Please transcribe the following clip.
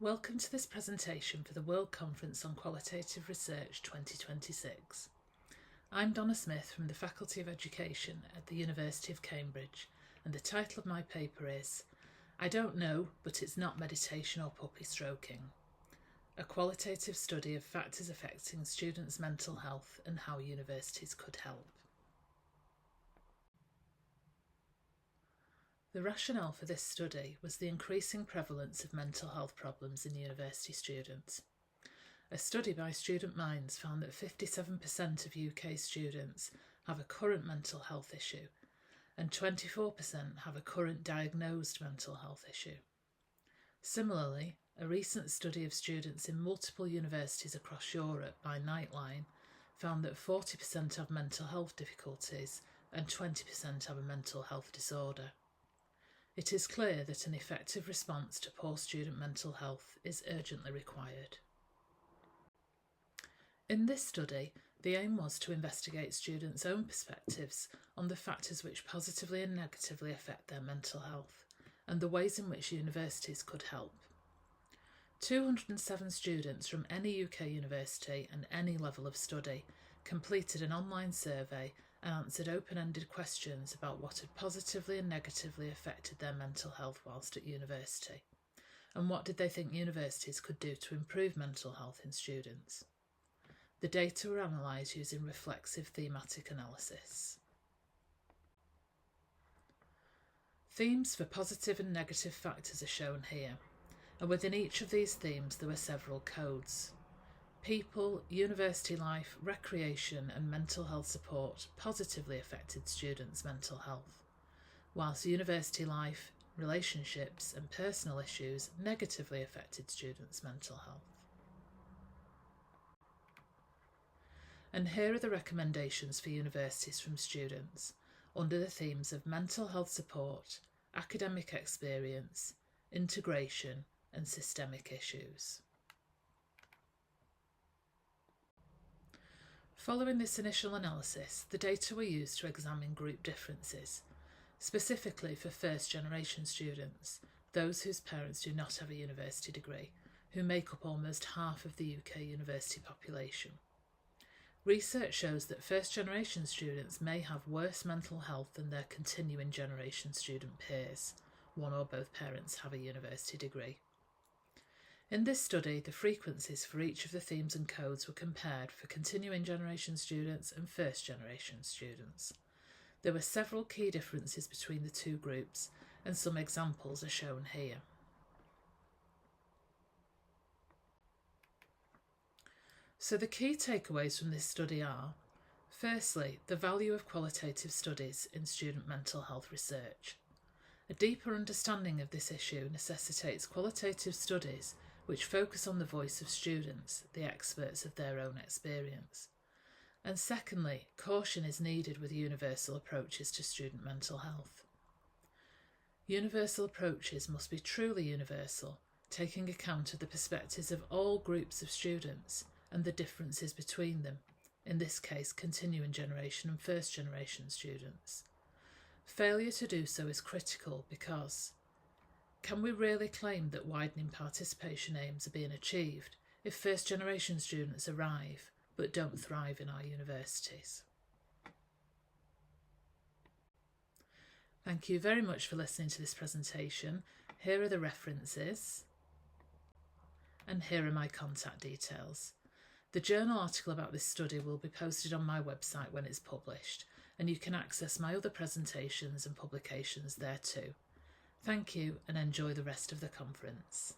Welcome to this presentation for the World Conference on Qualitative Research 2026. I'm Donna Smith from the Faculty of Education at the University of Cambridge, and the title of my paper is I Don't Know, but It's Not Meditation or Puppy Stroking, a qualitative study of factors affecting students' mental health and how universities could help. The rationale for this study was the increasing prevalence of mental health problems in university students. A study by Student Minds found that 57% of UK students have a current mental health issue and 24% have a current diagnosed mental health issue. Similarly, a recent study of students in multiple universities across Europe by Nightline found that 40% have mental health difficulties and 20% have a mental health disorder. It is clear that an effective response to poor student mental health is urgently required. In this study, the aim was to investigate students' own perspectives on the factors which positively and negatively affect their mental health and the ways in which universities could help. 207 students from any UK university and any level of study completed an online survey and answered open-ended questions about what had positively and negatively affected their mental health whilst at university, and what did they think universities could do to improve mental health in students. The data were analysed using reflexive thematic analysis. Themes for positive and negative factors are shown here, and within each of these themes there were several codes. People, university life, recreation and mental health support positively affected students' mental health, whilst university life, relationships and personal issues negatively affected students' mental health. And here are the recommendations for universities from students under the themes of mental health support, academic experience, integration and systemic issues. Following this initial analysis, the data were used to examine group differences, specifically for first-generation students, those whose parents do not have a university degree, who make up almost half of the UK university population. Research shows that first-generation students may have worse mental health than their continuing generation student peers. One or both parents have a university degree. In this study, the frequencies for each of the themes and codes were compared for continuing generation students and first generation students. There were several key differences between the two groups, and some examples are shown here. So the key takeaways from this study are, firstly, the value of qualitative studies in student mental health research. A deeper understanding of this issue necessitates qualitative studies which focus on the voice of students, the experts of their own experience. And secondly, caution is needed with universal approaches to student mental health. Universal approaches must be truly universal, taking account of the perspectives of all groups of students and the differences between them, in this case continuing generation and first generation students. Failure to do so is critical because can we really claim that widening participation aims are being achieved if first-generation students arrive but don't thrive in our universities? Thank you very much for listening to this presentation. Here are the references, and here are my contact details. The journal article about this study will be posted on my website when it's published, and you can access my other presentations and publications there too. Thank you and enjoy the rest of the conference.